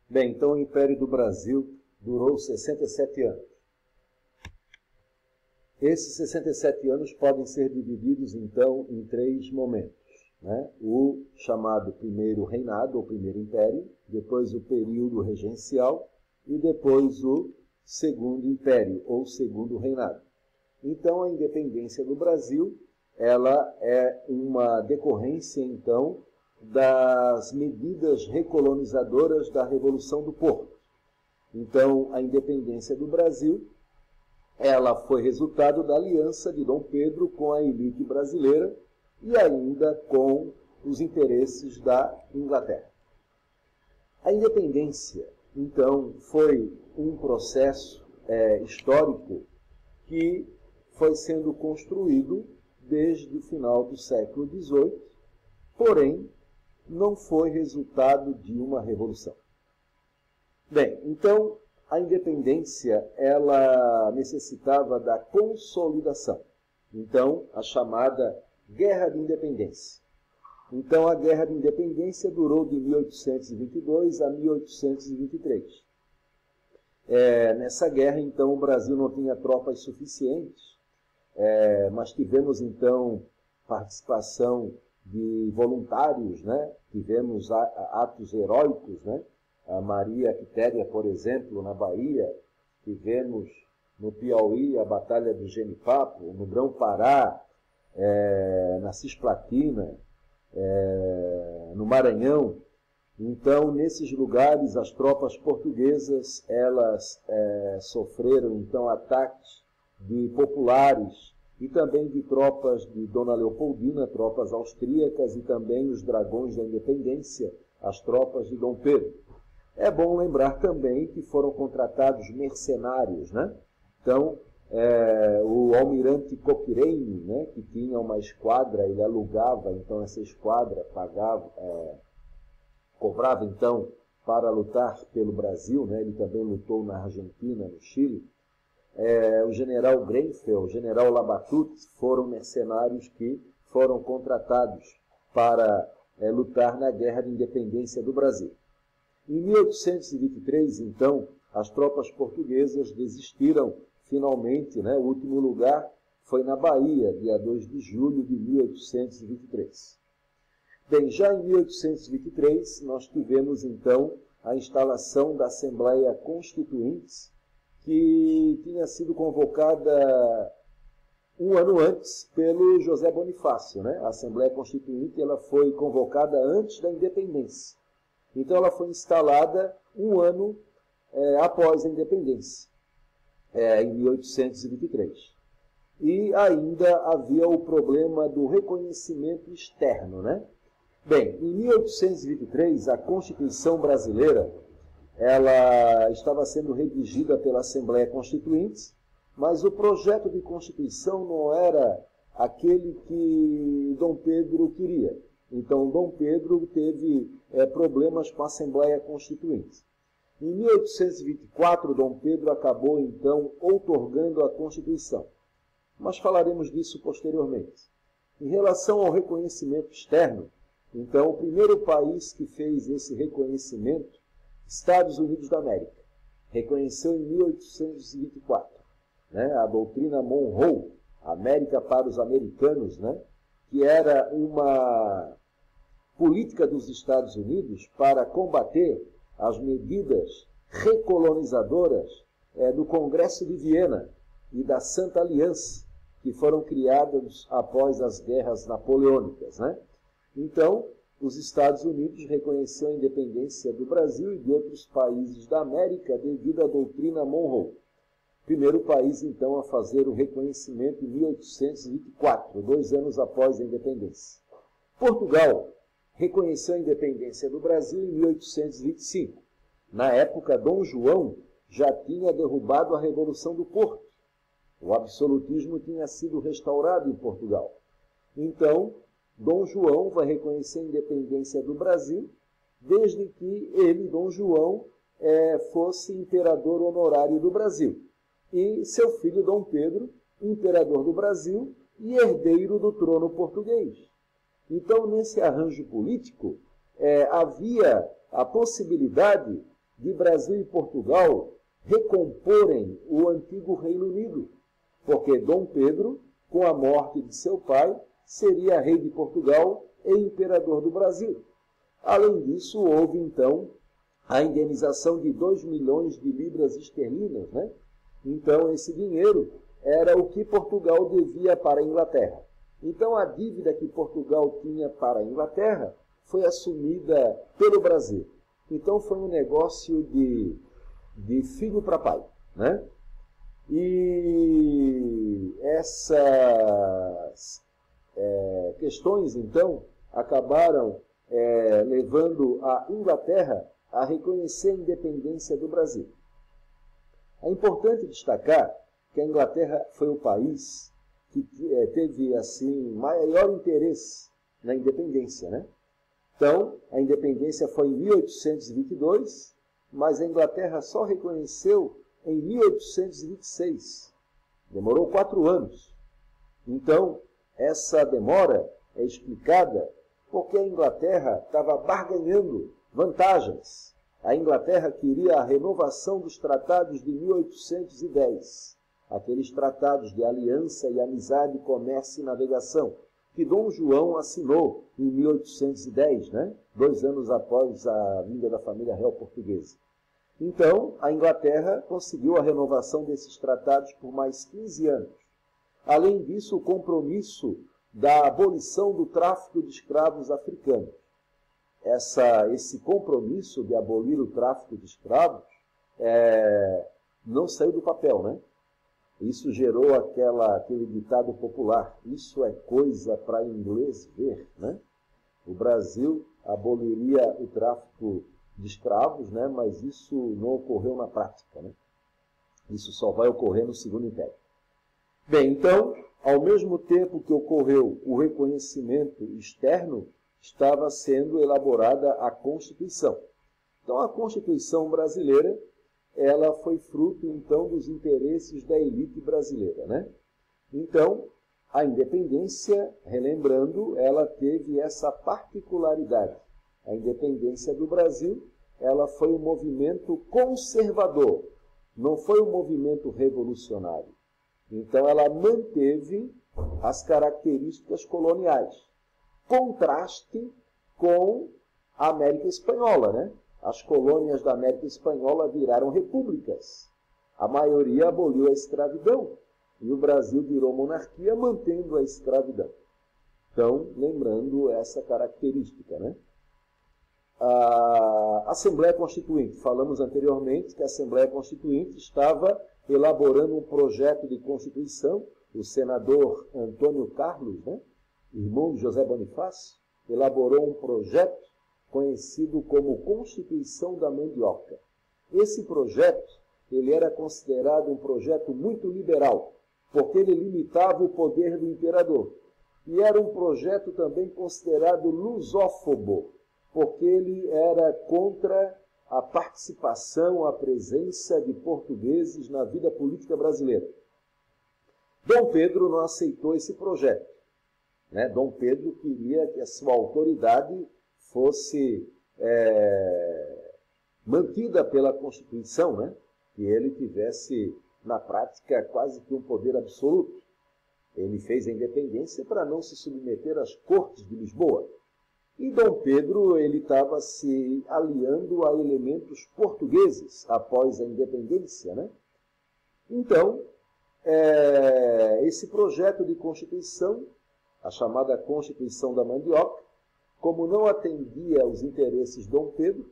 Bem, então o Império do Brasil durou 67 anos. Esses 67 anos podem ser divididos, então, em 3 momentos, né? O chamado primeiro reinado, ou primeiro império, depois o período regencial e depois o segundo império, ou segundo reinado. Então, a independência do Brasil, ela é uma decorrência, então, das medidas recolonizadoras da Revolução do Porto. Então, a independência do Brasil, ela foi resultado da aliança de Dom Pedro com a elite brasileira e ainda com os interesses da Inglaterra. A independência, então, foi um processo histórico que foi sendo construído desde o final do século XVIII, porém, não foi resultado de uma revolução. Bem, então, a independência, ela necessitava da consolidação. Então, a chamada Guerra de Independência. Então, a Guerra de Independência durou de 1822 a 1823. Nessa guerra, então, o Brasil não tinha tropas suficientes, mas tivemos, então, participação de voluntários, né? Tivemos atos heróicos, né? A Maria Quitéria, por exemplo, na Bahia, tivemos no Piauí a Batalha do Genipapo, no Grão-Pará, na Cisplatina, no Maranhão. Então, nesses lugares, as tropas portuguesas, elas sofreram, então, ataques de populares e também de tropas de Dona Leopoldina, tropas austríacas e também os dragões da independência, as tropas de Dom Pedro. É bom lembrar também que foram contratados mercenários, né? Então, o almirante Cochrane, né, que tinha uma esquadra, ele alugava, então, essa esquadra, cobrava, então, para lutar pelo Brasil, né? Ele também lutou na Argentina, no Chile. O general Grenfell, o general Labatut, foram mercenários que foram contratados para lutar na Guerra de Independência do Brasil. Em 1823, então, as tropas portuguesas desistiram finalmente, né? O último lugar foi na Bahia, dia 2 de julho de 1823. Bem, já em 1823, nós tivemos, então, a instalação da Assembleia Constituinte, que tinha sido convocada um ano antes pelo José Bonifácio, né? A Assembleia Constituinte, ela foi convocada antes da independência. Então, ela foi instalada um ano após a independência, em 1823. E ainda havia o problema do reconhecimento externo, né? Bem, em 1823, a Constituição brasileira, ela estava sendo redigida pela Assembleia Constituinte, mas o projeto de Constituição não era aquele que Dom Pedro queria. Então, Dom Pedro teve problemas com a Assembleia Constituinte. Em 1824, Dom Pedro acabou, então, outorgando a Constituição. Mas falaremos disso posteriormente. Em relação ao reconhecimento externo, então, o primeiro país que fez esse reconhecimento, Estados Unidos da América, reconheceu em 1824, né, a doutrina Monroe, América para os americanos, né, que era uma política dos Estados Unidos para combater as medidas recolonizadoras do Congresso de Viena e da Santa Aliança, que foram criadas após as guerras napoleônicas, né? Então, os Estados Unidos reconheceram a independência do Brasil e de outros países da América devido à doutrina Monroe. Primeiro país, então, a fazer o reconhecimento em 1824, 2 anos após a independência. Portugal reconheceu a independência do Brasil em 1825. Na época, Dom João já tinha derrubado a Revolução do Porto. O absolutismo tinha sido restaurado em Portugal. Então, Dom João vai reconhecer a independência do Brasil, desde que ele, Dom João, fosse imperador honorário do Brasil. E seu filho, Dom Pedro, imperador do Brasil e herdeiro do trono português. Então, nesse arranjo político, havia a possibilidade de Brasil e Portugal recomporem o antigo Reino Unido, porque Dom Pedro, com a morte de seu pai, seria rei de Portugal e imperador do Brasil. Além disso, houve então a indenização de 2 milhões de libras esterlinas, né? Então, esse dinheiro era o que Portugal devia para a Inglaterra. Então, a dívida que Portugal tinha para a Inglaterra foi assumida pelo Brasil. Então, foi um negócio de filho para pai, né? E essas questões, então, acabaram levando a Inglaterra a reconhecer a independência do Brasil. É importante destacar que a Inglaterra foi o país que teve assim maior interesse na independência, né? Então, a independência foi em 1822, mas a Inglaterra só reconheceu em 1826. Demorou 4 anos. Então, essa demora é explicada porque a Inglaterra estava barganhando vantagens. A Inglaterra queria a renovação dos tratados de 1810, aqueles tratados de aliança e amizade, comércio e navegação, que Dom João assinou em 1810, né? 2 anos após a vinda da família real portuguesa. Então, a Inglaterra conseguiu a renovação desses tratados por mais 15 anos. Além disso, o compromisso da abolição do tráfico de escravos africanos. Esse compromisso de abolir o tráfico de escravos não saiu do papel, né? Isso gerou aquele ditado popular: isso é coisa para inglês ver, né? O Brasil aboliria o tráfico de escravos, né? Mas isso não ocorreu na prática, né? Isso só vai ocorrer no Segundo Império. Bem, então, ao mesmo tempo que ocorreu o reconhecimento externo, estava sendo elaborada a Constituição. Então, a Constituição brasileira, ela foi fruto, então, dos interesses da elite brasileira, né? Então, a independência, relembrando, ela teve essa particularidade. A independência do Brasil, ela foi um movimento conservador, não foi um movimento revolucionário. Então, ela manteve as características coloniais. Contraste com a América Espanhola, né? As colônias da América Espanhola viraram repúblicas. A maioria aboliu a escravidão. E o Brasil virou monarquia, mantendo a escravidão. Então, lembrando essa característica, né? A Assembleia Constituinte. Falamos anteriormente que a Assembleia Constituinte estava elaborando um projeto de Constituição. O senador Antônio Carlos, né, irmão de José Bonifácio, elaborou um projeto conhecido como Constituição da Mandioca. Esse projeto, ele era considerado um projeto muito liberal, porque ele limitava o poder do imperador. E era um projeto também considerado lusófobo, porque ele era contra a participação, a presença de portugueses na vida política brasileira. Dom Pedro não aceitou esse projeto, né? Dom Pedro queria que a sua autoridade fosse mantida pela Constituição, né? Que ele tivesse, na prática, quase que um poder absoluto. Ele fez a independência para não se submeter às cortes de Lisboa. E Dom Pedro ele estava se aliando a elementos portugueses após a independência, né? Então, esse projeto de Constituição, a chamada Constituição da Mandioca, como não atendia aos interesses de Dom Pedro,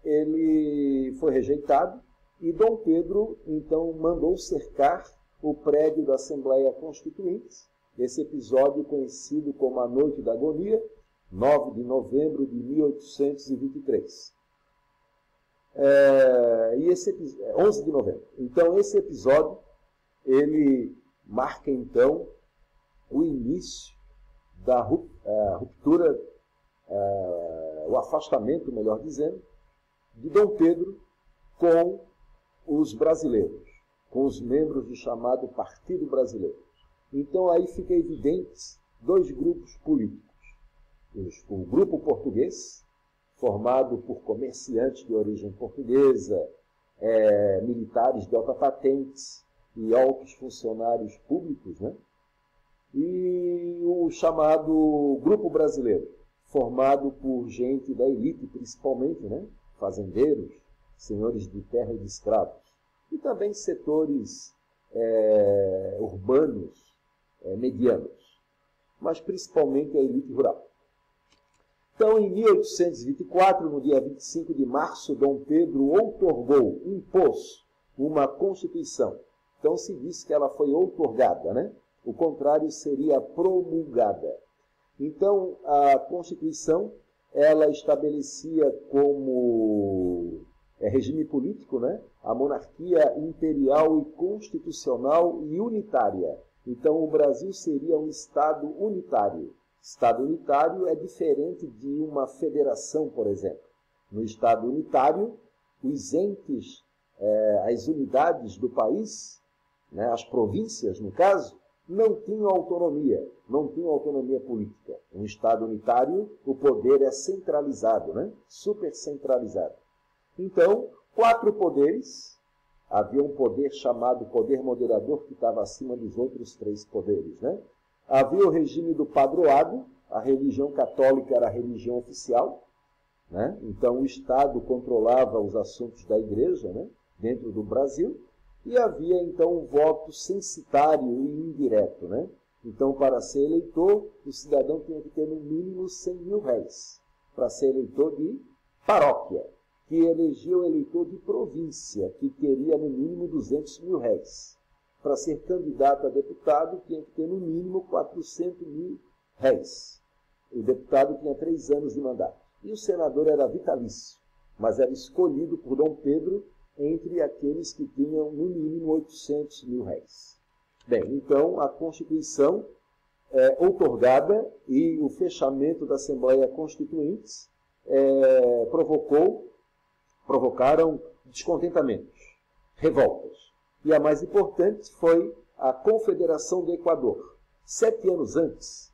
ele foi rejeitado e Dom Pedro, então, mandou cercar o prédio da Assembleia Constituinte, esse episódio conhecido como a Noite da Agonia, 9 de novembro de 1823. 11 de novembro. Então, esse episódio, ele marca, então, o início da ruptura, o afastamento, melhor dizendo, de Dom Pedro com os brasileiros, com os membros do chamado Partido Brasileiro. Então, aí fica evidente 2 grupos políticos. O grupo português, formado por comerciantes de origem portuguesa, militares de alta patentes e altos funcionários públicos, né? E o chamado Grupo Brasileiro, formado por gente da elite, principalmente, né? Fazendeiros, senhores de terra e de escravos, e também setores urbanos medianos, mas principalmente a elite rural. Então, em 1824, no dia 25 de março, Dom Pedro outorgou, impôs uma Constituição. Então, se diz que ela foi outorgada, né? O contrário seria promulgada. Então, a Constituição, ela estabelecia como regime político, né? A monarquia imperial e constitucional e unitária. Então, o Brasil seria um Estado unitário. Estado unitário é diferente de uma federação, por exemplo. No Estado unitário, os entes, as unidades do país, né, as províncias, no caso, não tinham autonomia política. No Estado unitário, o poder é centralizado, né, super centralizado. Então, 4 poderes. Havia um poder chamado poder moderador, que estava acima dos outros 3 poderes, né? Havia o regime do padroado, a religião católica era a religião oficial, né? Então o Estado controlava os assuntos da igreja, né? Dentro do Brasil, e havia então o voto censitário e indireto, né? Então, para ser eleitor, o cidadão tinha que ter no mínimo 100 mil réis para ser eleitor de paróquia, que elegia o eleitor de província, que teria no mínimo 200 mil réis. Para ser candidato a deputado, tinha que ter no mínimo 400 mil réis. O deputado tinha 3 anos de mandato. E o senador era vitalício, mas era escolhido por Dom Pedro entre aqueles que tinham no mínimo 800 mil réis. Bem, então a Constituição outorgada e o fechamento da Assembleia Constituinte provocaram descontentamentos, revoltas. E a mais importante foi a Confederação do Equador. 7 anos antes,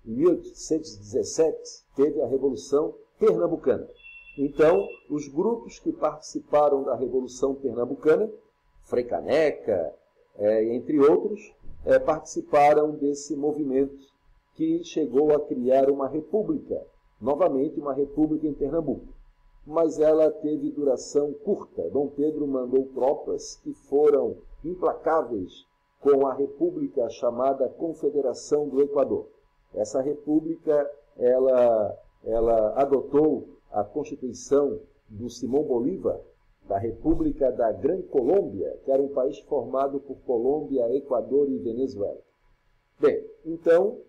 em 1817, teve a Revolução Pernambucana. Então, os grupos que participaram da Revolução Pernambucana, Frei Caneca, entre outros, participaram desse movimento que chegou a criar uma república, novamente uma república em Pernambuco. Mas ela teve duração curta. Dom Pedro mandou tropas que foram implacáveis com a república chamada Confederação do Equador. Essa república, ela adotou a Constituição do Simão Bolívar, da República da Gran Colômbia, que era um país formado por Colômbia, Equador e Venezuela. Bem, então,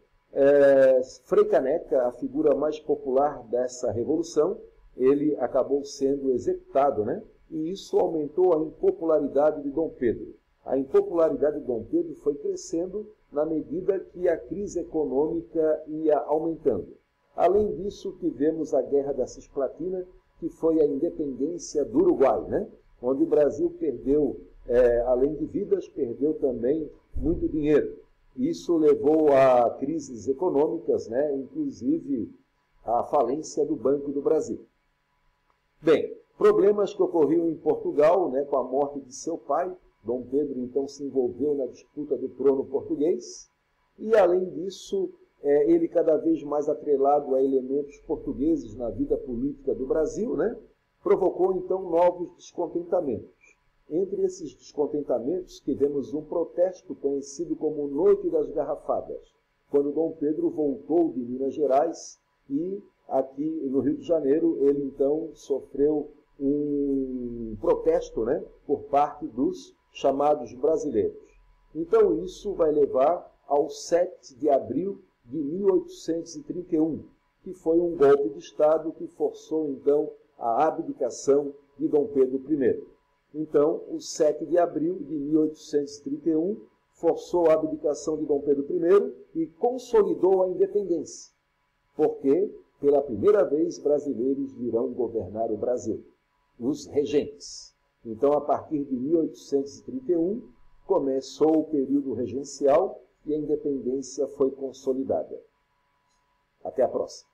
Frei Caneca, a figura mais popular dessa revolução, ele acabou sendo executado, né? E isso aumentou a impopularidade de Dom Pedro. A impopularidade de Dom Pedro foi crescendo na medida que a crise econômica ia aumentando. Além disso, tivemos a Guerra da Cisplatina, que foi a independência do Uruguai, né? Onde o Brasil perdeu, além de vidas, perdeu também muito dinheiro. Isso levou a crises econômicas, né? Inclusive a falência do Banco do Brasil. Bem, problemas que ocorriam em Portugal, né, com a morte de seu pai. Dom Pedro, então, se envolveu na disputa do trono português. E, além disso, ele cada vez mais atrelado a elementos portugueses na vida política do Brasil, né, provocou, então, novos descontentamentos. Entre esses descontentamentos, tivemos um protesto conhecido como Noite das Garrafadas, quando Dom Pedro voltou de Minas Gerais e aqui no Rio de Janeiro, ele então sofreu um protesto, né, por parte dos chamados brasileiros. Então isso vai levar ao 7 de abril de 1831, que foi um golpe de Estado que forçou então a abdicação de Dom Pedro I. Então, o 7 de abril de 1831 forçou a abdicação de Dom Pedro I e consolidou a independência, porque pela primeira vez, brasileiros virão governar o Brasil, os regentes. Então, a partir de 1831, começou o período regencial e a independência foi consolidada. Até a próxima.